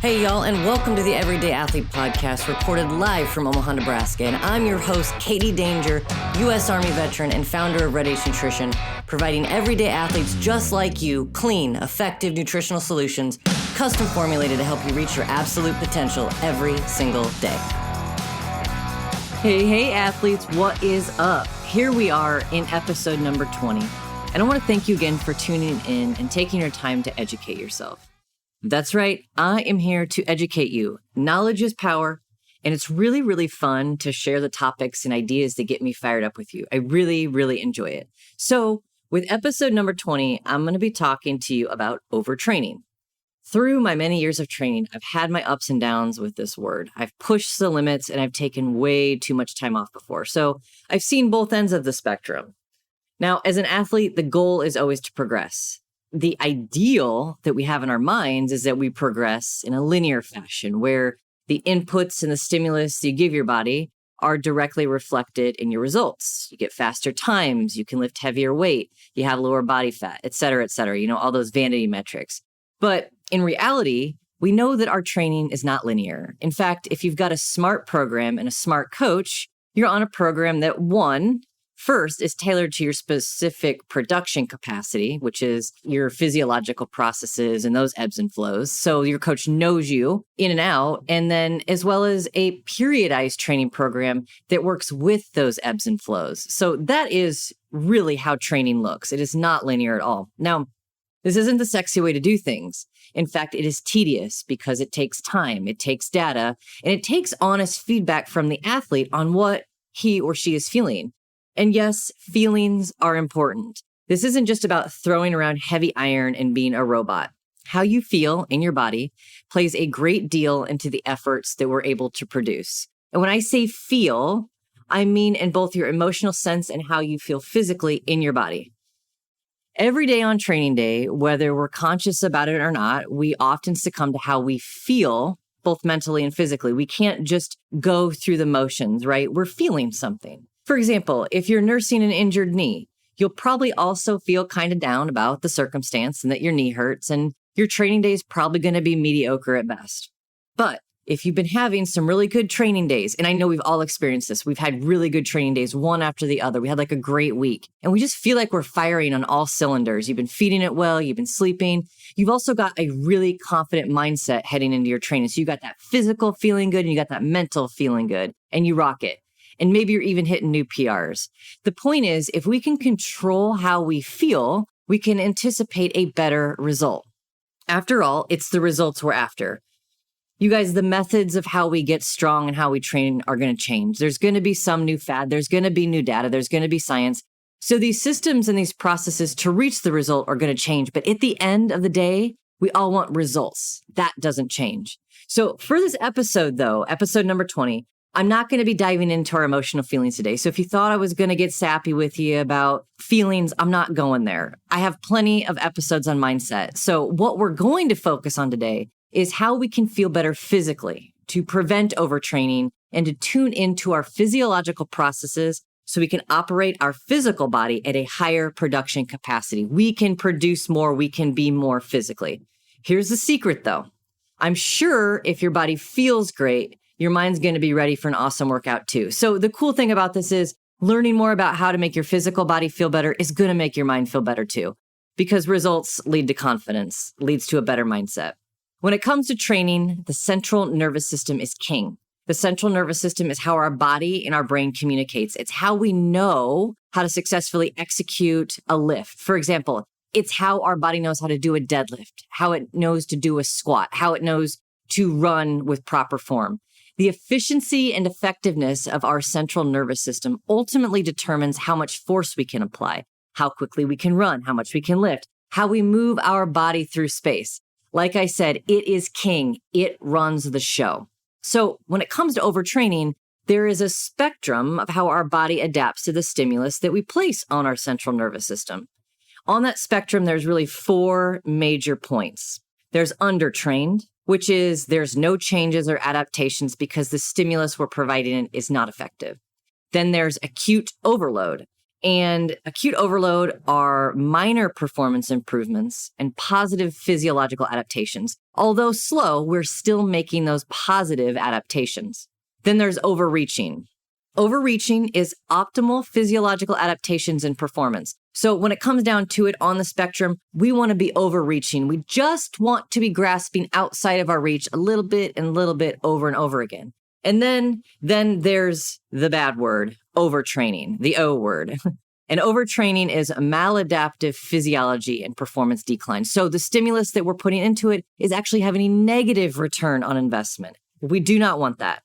Hey, y'all, and welcome to the Everyday Athlete Podcast, recorded live from Omaha, Nebraska. And I'm your host, Katie Danger, U.S. Army veteran and founder of Red H Nutrition, providing everyday athletes just like you clean, effective nutritional solutions, custom formulated to help you reach your absolute potential every single day. Hey, athletes, what is up? Here we are in episode number 20. And I want to thank you again for tuning in and taking your time to educate yourself. That's right. I am here to educate you. Knowledge is power, and it's really, really fun to share the topics and ideas that get me fired up with you. I really, really enjoy it. So with episode number 20, I'm going to be talking to you about overtraining. Through my many years of training, I've had my ups and downs with this word. I've pushed the limits, and I've taken way too much time off before. So I've seen both ends of the spectrum. Now, as an athlete, the goal is always to progress. The ideal that we have in our minds is that we progress in a linear fashion where the inputs and the stimulus you give your body are directly reflected in your results. You get faster times, you can lift heavier weight, you have lower body fat, et cetera, all those vanity metrics. But in reality, we know that our training is not linear. In fact, if you've got a smart program and a smart coach, you're on a program that first is tailored to your specific production capacity, which is your physiological processes and those ebbs and flows. So your coach knows you in and out, and then as well as a periodized training program that works with those ebbs and flows. So that is really how training looks. It is not linear at all. Now, this isn't the sexy way to do things. In fact, it is tedious because it takes time, it takes data, and it takes honest feedback from the athlete on what he or she is feeling. And yes, feelings are important. This isn't just about throwing around heavy iron and being a robot. How you feel in your body plays a great deal into the efforts that we're able to produce. And when I say feel, I mean in both your emotional sense and how you feel physically in your body. Every day on training day, whether we're conscious about it or not, we often succumb to how we feel, both mentally and physically. We can't just go through the motions, right? We're feeling something. For example, if you're nursing an injured knee, you'll probably also feel kind of down about the circumstance and that your knee hurts, and your training day is probably going to be mediocre at best. But if you've been having some really good training days, and I know we've all experienced this, we've had really good training days, one after the other. We had like a great week, and we just feel like we're firing on all cylinders. You've been feeding it well, you've been sleeping. You've also got a really confident mindset heading into your training. So you got that physical feeling good, and you got that mental feeling good, and you rock it. And maybe you're even hitting new PRs. The point is, if we can control how we feel, we can anticipate a better result. After all, it's the results we're after. You guys, the methods of how we get strong and how we train are going to change. There's going to be some new fad. There's going to be new data. There's going to be science. So these systems and these processes to reach the result are going to change. But at the end of the day, we all want results. That doesn't change. So for this episode, though, episode number 20, I'm not going to be diving into our emotional feelings today. So if you thought I was going to get sappy with you about feelings, I'm not going there. I have plenty of episodes on mindset. So what we're going to focus on today is how we can feel better physically to prevent overtraining and to tune into our physiological processes so we can operate our physical body at a higher production capacity. We can produce more. We can be more physically. Here's the secret, though. I'm sure if your body feels great, your mind's going to be ready for an awesome workout too. So the cool thing about this is learning more about how to make your physical body feel better is going to make your mind feel better too, because results lead to confidence, leads to a better mindset. When it comes to training, the central nervous system is king. The central nervous system is how our body and our brain communicates. It's how we know how to successfully execute a lift. For example, it's how our body knows how to do a deadlift, how it knows to do a squat, how it knows to run with proper form. The efficiency and effectiveness of our central nervous system ultimately determines how much force we can apply, how quickly we can run, how much we can lift, how we move our body through space. Like I said, it is king. It runs the show. So when it comes to overtraining, there is a spectrum of how our body adapts to the stimulus that we place on our central nervous system. On that spectrum, there's really 4 major points. There's undertrained, which is there's no changes or adaptations because the stimulus we're providing is not effective. Then there's acute overload. And acute overload are minor performance improvements and positive physiological adaptations. Although slow, we're still making those positive adaptations. Then there's overreaching. Overreaching is optimal physiological adaptations and performance. So when it comes down to it on the spectrum, we want to be overreaching. We just want to be grasping outside of our reach a little bit over and over again. And then there's the bad word, overtraining, the O word. And overtraining is maladaptive physiology and performance decline. So the stimulus that we're putting into it is actually having a negative return on investment. We do not want that.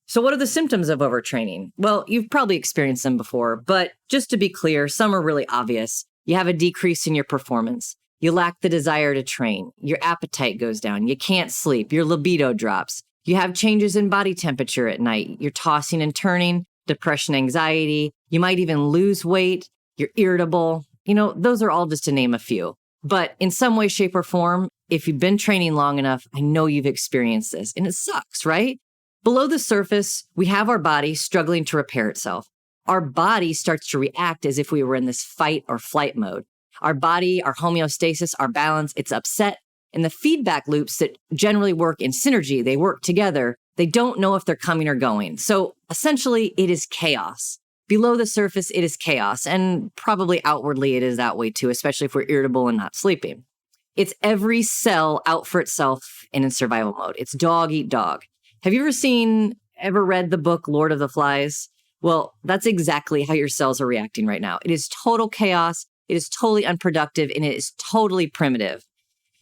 So what are the symptoms of overtraining? Well, you've probably experienced them before, but just to be clear, some are really obvious. You have a decrease in your performance. You lack the desire to train. Your appetite goes down. You can't sleep. Your libido drops. You have changes in body temperature at night. You're tossing and turning, depression, anxiety. You might even lose weight. You're irritable. Those are all just to name a few. But in some way, shape, or form, if you've been training long enough, I know you've experienced this, and it sucks, right? Below the surface, we have our body struggling to repair itself. Our body starts to react as if we were in this fight or flight mode. Our body, our homeostasis, our balance, it's upset. And the feedback loops that generally work in synergy, they work together, they don't know if they're coming or going. So essentially, it is chaos. Below the surface, it is chaos. And probably outwardly, it is that way too, especially if we're irritable and not sleeping. It's every cell out for itself and in survival mode. It's dog eat dog. Have you ever read the book, Lord of the Flies? Well, that's exactly how your cells are reacting right now. It is total chaos. It is totally unproductive, and it is totally primitive.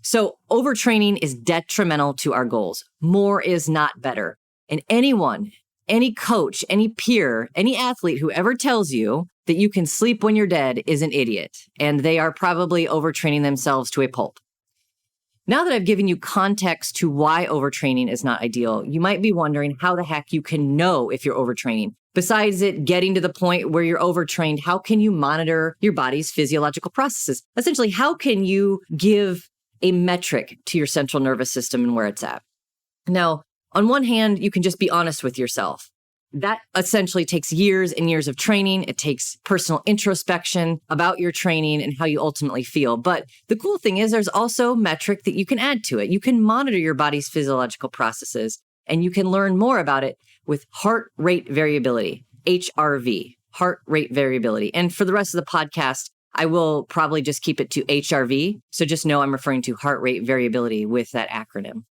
So overtraining is detrimental to our goals. More is not better. And anyone, any coach, any peer, any athlete who ever tells you that you can sleep when you're dead is an idiot. And they are probably overtraining themselves to a pulp. Now that I've given you context to why overtraining is not ideal, you might be wondering how the heck you can know if you're overtraining. Besides it getting to the point where you're overtrained, how can you monitor your body's physiological processes? Essentially, how can you give a metric to your central nervous system and where it's at? Now, on one hand, you can just be honest with yourself. That essentially takes years and years of training. It takes personal introspection about your training and how you ultimately feel. But the cool thing is there's also metric that you can add to it. You can monitor your body's physiological processes, and you can learn more about it with heart rate variability, HRV, heart rate variability. And for the rest of the podcast, I will probably just keep it to HRV. So just know I'm referring to heart rate variability with that acronym.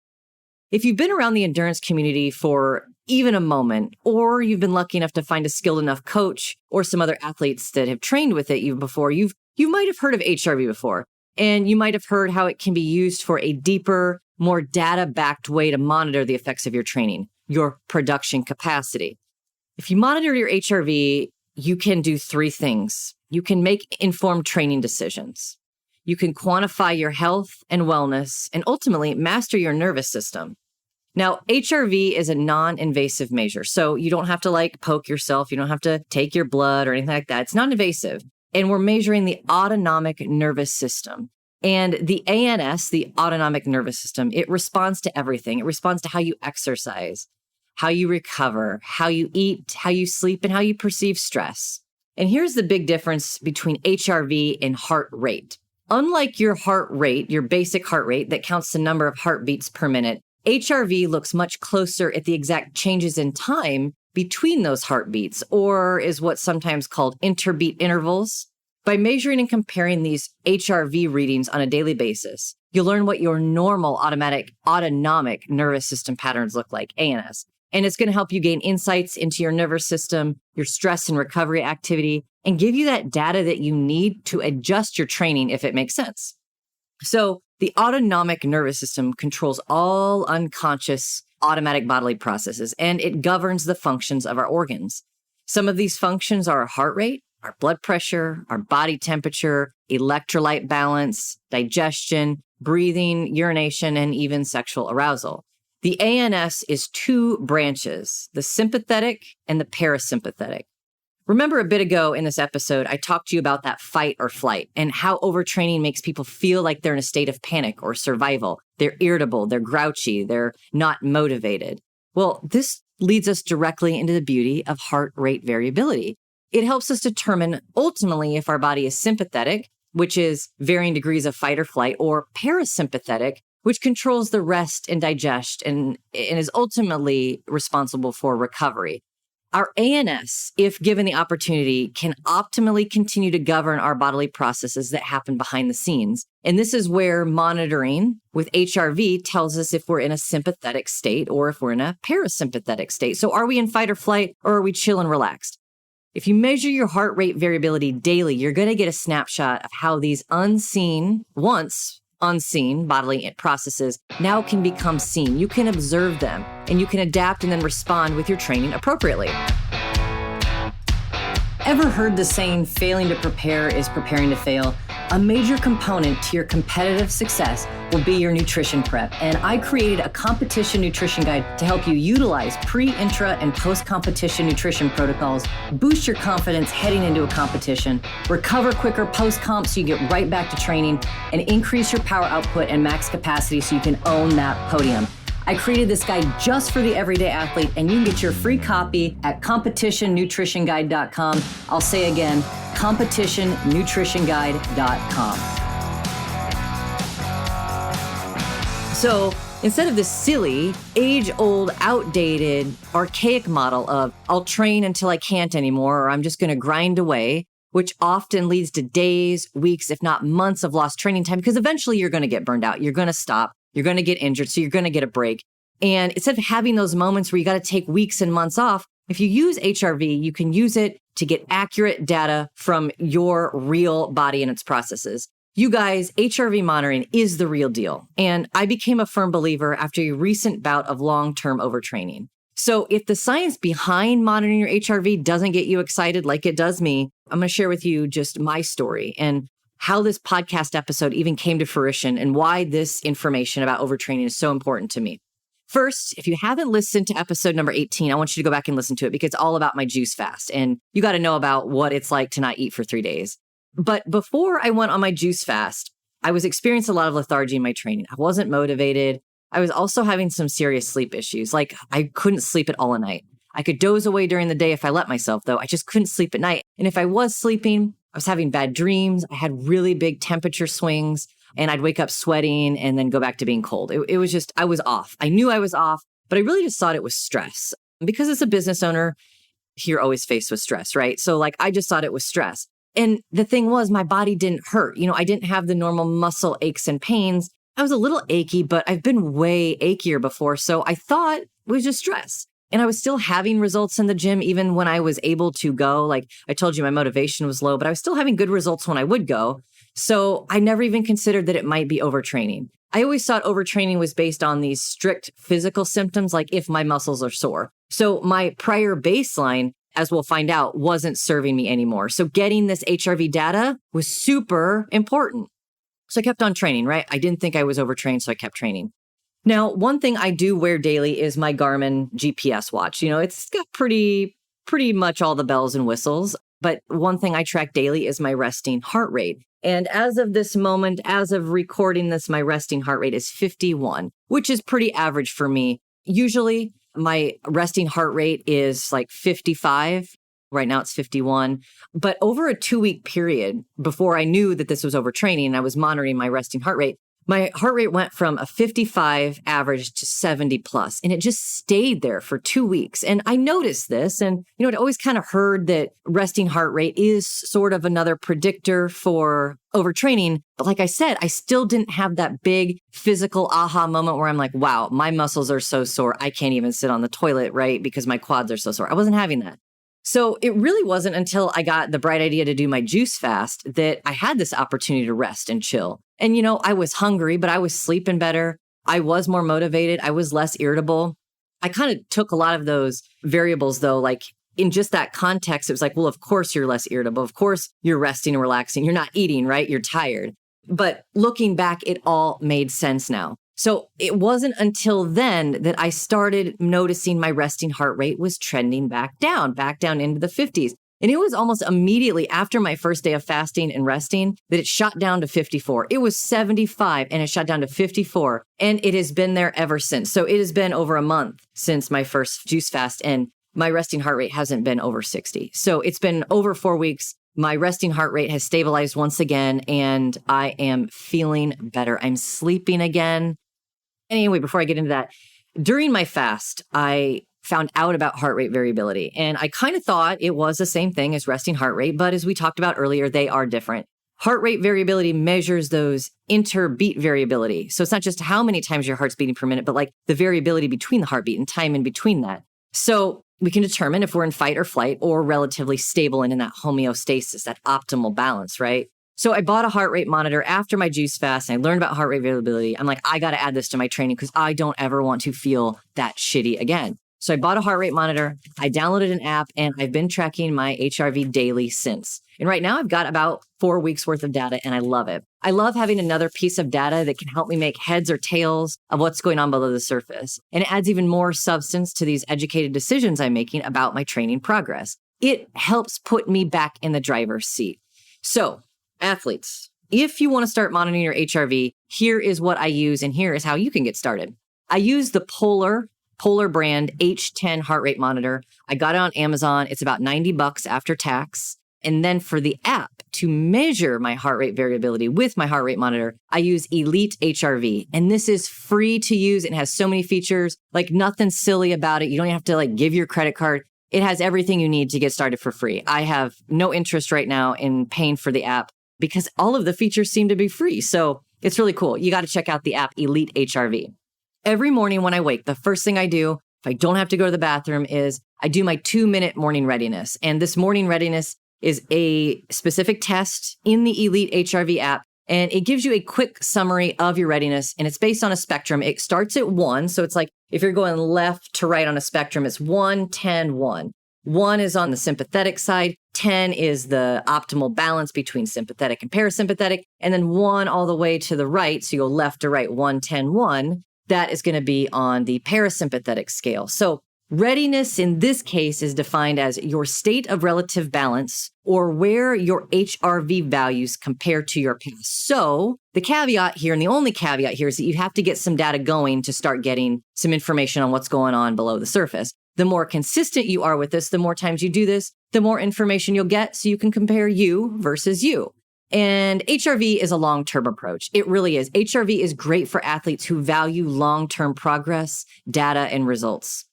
If you've been around the endurance community for even a moment, or you've been lucky enough to find a skilled enough coach or some other athletes that have trained with it even before, you might have heard of HRV before, and you might have heard how it can be used for a deeper, more data-backed way to monitor the effects of your training, your production capacity. If you monitor your HRV, you can do three things. You can make informed training decisions. You can quantify your health and wellness, and ultimately master your nervous system. Now, HRV is a non-invasive measure, so you don't have to poke yourself. You don't have to take your blood or anything like that. It's non-invasive. And we're measuring the autonomic nervous system. And the ANS, the autonomic nervous system, it responds to everything. It responds to how you exercise, how you recover, how you eat, how you sleep, and how you perceive stress. And here's the big difference between HRV and heart rate. Unlike your heart rate, your basic heart rate that counts the number of heartbeats per minute, HRV looks much closer at the exact changes in time between those heartbeats, or is what's sometimes called interbeat intervals. By measuring and comparing these HRV readings on a daily basis, you'll learn what your normal autonomic nervous system patterns look like, ANS. And it's going to help you gain insights into your nervous system, your stress and recovery activity, and give you that data that you need to adjust your training if it makes sense. So the autonomic nervous system controls all unconscious automatic bodily processes, and it governs the functions of our organs. Some of these functions are our heart rate, our blood pressure, our body temperature, electrolyte balance, digestion, breathing, urination, and even sexual arousal. The ANS is two branches, the sympathetic and the parasympathetic. Remember a bit ago in this episode, I talked to you about that fight or flight and how overtraining makes people feel like they're in a state of panic or survival. They're irritable, they're grouchy, they're not motivated. Well, this leads us directly into the beauty of heart rate variability. it helps us determine ultimately if our body is sympathetic, which is varying degrees of fight or flight, or parasympathetic, which controls the rest and digest and is ultimately responsible for recovery. Our ANS, if given the opportunity, can optimally continue to govern our bodily processes that happen behind the scenes. And this is where monitoring with HRV tells us if we're in a sympathetic state or if we're in a parasympathetic state. So are we in fight or flight, or are we chill and relaxed? If you measure your heart rate variability daily, you're going to get a snapshot of how these once unseen bodily processes now can become seen. You can observe them and you can adapt and then respond with your training appropriately. Ever heard the saying, failing to prepare is preparing to fail? A major component to your competitive success will be your nutrition prep. And I created a competition nutrition guide to help you utilize pre, intra, and post-competition nutrition protocols, boost your confidence heading into a competition, recover quicker post-comp so you get right back to training, and increase your power output and max capacity so you can own that podium. I created this guide just for the everyday athlete, and you can get your free copy at competitionnutritionguide.com. I'll say again, competitionnutritionguide.com. So instead of this silly, age-old, outdated, archaic model of I'll train until I can't anymore, or I'm just going to grind away, which often leads to days, weeks, if not months of lost training time, because eventually you're going to get burned out. You're going to stop. You're going to get injured, so you're going to get a break. And instead of having those moments where you got to take weeks and months off, if you use HRV, you can use it to get accurate data from your real body and its processes. You guys, HRV monitoring is the real deal. And I became a firm believer after a recent bout of long-term overtraining. So if the science behind monitoring your HRV doesn't get you excited like it does me, I'm going to share with you just my story and how this podcast episode even came to fruition and why this information about overtraining is so important to me. First, if you haven't listened to episode number 18, I want you to go back and listen to it because it's all about my juice fast. And you got to know about what it's like to not eat for 3 days. But before I went on my juice fast, I was experiencing a lot of lethargy in my training. I wasn't motivated. I was also having some serious sleep issues. Like I couldn't sleep at all at night. I could doze away during the day if I let myself, though. I just couldn't sleep at night. And if I was sleeping, I was having bad dreams. I had really big temperature swings and I'd wake up sweating and then go back to being cold. It was just, I was off. I knew I was off, but I really just thought it was stress. Because as a business owner, you're always faced with stress, right? So like, I just thought it was stress. And the thing was, my body didn't hurt. I didn't have the normal muscle aches and pains. I was a little achy, but I've been way achier before. So I thought it was just stress. And I was still having results in the gym, even when I was able to go. Like I told you, my motivation was low, but I was still having good results when I would go. So I never even considered that it might be overtraining. I always thought overtraining was based on these strict physical symptoms, like if my muscles are sore. So my prior baseline, as we'll find out, wasn't serving me anymore. So getting this HRV data was super important. So I kept on training, right? I didn't think I was overtrained, so I kept training. Now, one thing I do wear daily is my Garmin GPS watch. It's got pretty much all the bells and whistles. But one thing I track daily is my resting heart rate. And as of this moment, as of recording this, my resting heart rate is 51, which is pretty average for me. Usually, my resting heart rate is like 55. Right now, it's 51. But over a 2-week period, before I knew that this was overtraining, and I was monitoring my resting heart rate, my heart rate went from a 55 average to 70 plus, and it just stayed there for 2 weeks. And I noticed this, and I'd always kind of heard that resting heart rate is sort of another predictor for overtraining. But like I said, I still didn't have that big physical aha moment where I'm like, wow, my muscles are so sore. I can't even sit on the toilet, right? Because my quads are so sore. I wasn't having that. So it really wasn't until I got the bright idea to do my juice fast that I had this opportunity to rest and chill. And, I was hungry, but I was sleeping better. I was more motivated. I was less irritable. I kind of took a lot of those variables, though, like in just that context, it was like, well, of course you're less irritable. Of course you're resting and relaxing. You're not eating, right? You're tired. But looking back, it all made sense now. So it wasn't until then that I started noticing my resting heart rate was trending back down into the 50s. And it was almost immediately after my first day of fasting and resting that it shot down to 54. It was 75 and it shot down to 54. And it has been there ever since. So it has been over a month since my first juice fast. And my resting heart rate hasn't been over 60. So it's been over 4 weeks. My resting heart rate has stabilized once again, and I am feeling better. I'm sleeping again. Anyway, before I get into that, during my fast, I found out about heart rate variability, and I kind of thought it was the same thing as resting heart rate, but as we talked about earlier, they are different. Heart rate variability measures those interbeat variability. So it's not just how many times your heart's beating per minute, but like the variability between the heartbeat and time in between that. So we can determine if we're in fight or flight or relatively stable and in that homeostasis, that optimal balance, right? So I bought a heart rate monitor after my juice fast, and I learned about heart rate variability. I'm like, I got to add this to my training because I don't ever want to feel that shitty again. So I bought a heart rate monitor, I downloaded an app, and I've been tracking my HRV daily since. And right now I've got about 4 weeks worth of data, and I love it. I love having another piece of data that can help me make heads or tails of what's going on below the surface. And it adds even more substance to these educated decisions I'm making about my training progress. It helps put me back in the driver's seat. So, athletes, if you want to start monitoring your HRV, here is what I use, and here is how you can get started. I use the Polar brand H10 heart rate monitor. I got it on Amazon. It's about $90 after tax. And then for the app to measure my heart rate variability with my heart rate monitor, I use Elite HRV. And this is free to use. It has so many features, like nothing silly about it. You don't have to give your credit card. It has everything you need to get started for free. I have no interest right now in paying for the app because all of the features seem to be free. So it's really cool. You got to check out the app Elite HRV. Every morning when I wake, the first thing I do, if I don't have to go to the bathroom, is I do my 2-minute morning readiness. And this morning readiness is a specific test in the Elite HRV app. And it gives you a quick summary of your readiness. And it's based on a spectrum. It starts at 1. So it's like if you're going left to right on a spectrum, it's 1, 10, 1. 1 is on the sympathetic side. 10 is the optimal balance between sympathetic and parasympathetic. And then 1 all the way to the right. So you go left to right, 1, 10, 1. That is going to be on the parasympathetic scale. So readiness in this case is defined as your state of relative balance or where your HRV values compare to your past. So the caveat here, and the only caveat here, is that you have to get some data going to start getting some information on what's going on below the surface. The more consistent you are with this, the more times you do this, the more information you'll get so you can compare you versus you. And HRV is a long-term approach. It really is. HRV is great for athletes who value long-term progress, data, and results.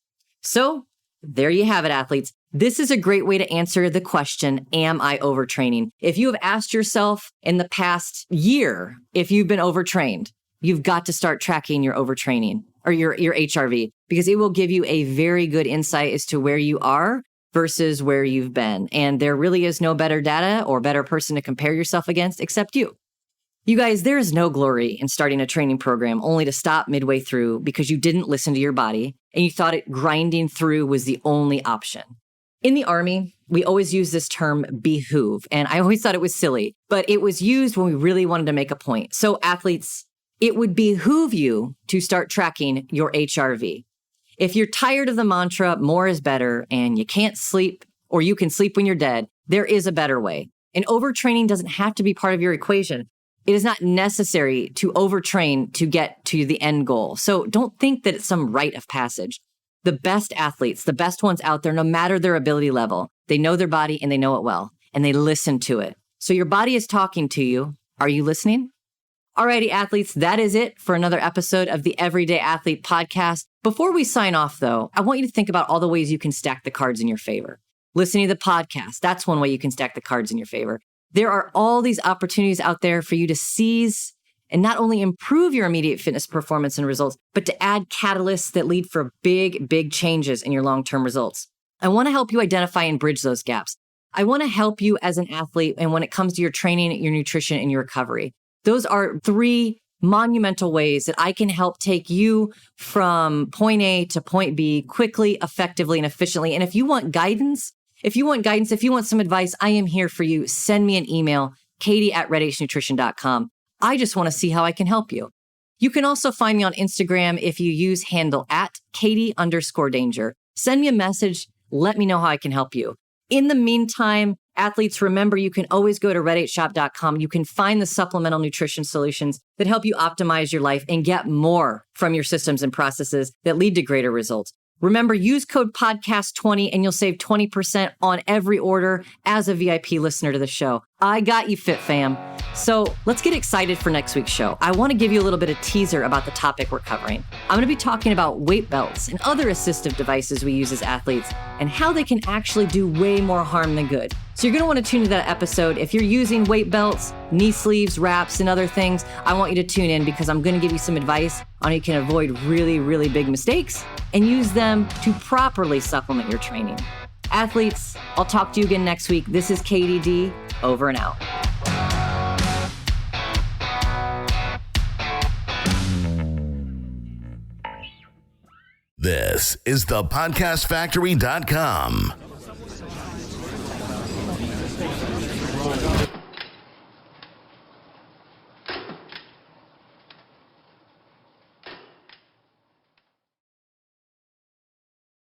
So there you have it, athletes. This is a great way to answer the question, am I overtraining? If you have asked yourself in the past year if you've been overtrained, you've got to start tracking your overtraining or your HRV, because it will give you a very good insight as to where you are versus where you've been. And there really is no better data or better person to compare yourself against except you. You guys, there is no glory in starting a training program only to stop midway through because you didn't listen to your body and you thought it grinding through was the only option. In the Army, we always use this term behoove, and I always thought it was silly, but it was used when we really wanted to make a point. So athletes, it would behoove you to start tracking your HRV. If you're tired of the mantra, more is better, and you can't sleep or you can sleep when you're dead, there is a better way. And overtraining doesn't have to be part of your equation. It is not necessary to overtrain to get to the end goal. So don't think that it's some rite of passage. The best athletes, the best ones out there, no matter their ability level, they know their body and they know it well, and they listen to it. So your body is talking to you. Are you listening? Alrighty, athletes, that is it for another episode of the Everyday Athlete Podcast. Before we sign off, though, I want you to think about all the ways you can stack the cards in your favor. Listening to the podcast, that's one way you can stack the cards in your favor. There are all these opportunities out there for you to seize and not only improve your immediate fitness performance and results, but to add catalysts that lead for big, big changes in your long-term results. I want to help you identify and bridge those gaps. I want to help you as an athlete and when it comes to your training, your nutrition, and your recovery. Those are 3 monumental ways that I can help take you from point A to point B quickly, effectively, and efficiently. And if you want guidance, if you want some advice, I am here for you. Send me an email, katie@redhnutrition.com. I just want to see how I can help you. You can also find me on Instagram if you use handle @Katie_danger. Send me a message. Let me know how I can help you. In the meantime, athletes, remember, you can always go to red8shop.com. You can find the supplemental nutrition solutions that help you optimize your life and get more from your systems and processes that lead to greater results. Remember, use code podcast20 and you'll save 20% on every order as a VIP listener to the show. I got you, Fit Fam. So let's get excited for next week's show. I want to give you a little bit of teaser about the topic we're covering. I'm going to be talking about weight belts and other assistive devices we use as athletes and how they can actually do way more harm than good. So you're going to want to tune into that episode. If you're using weight belts, knee sleeves, wraps, and other things, I want you to tune in because I'm going to give you some advice on how you can avoid really, really big mistakes and use them to properly supplement your training. Athletes, I'll talk to you again next week. This is KDD, over and out. This is thepodcastfactory.com.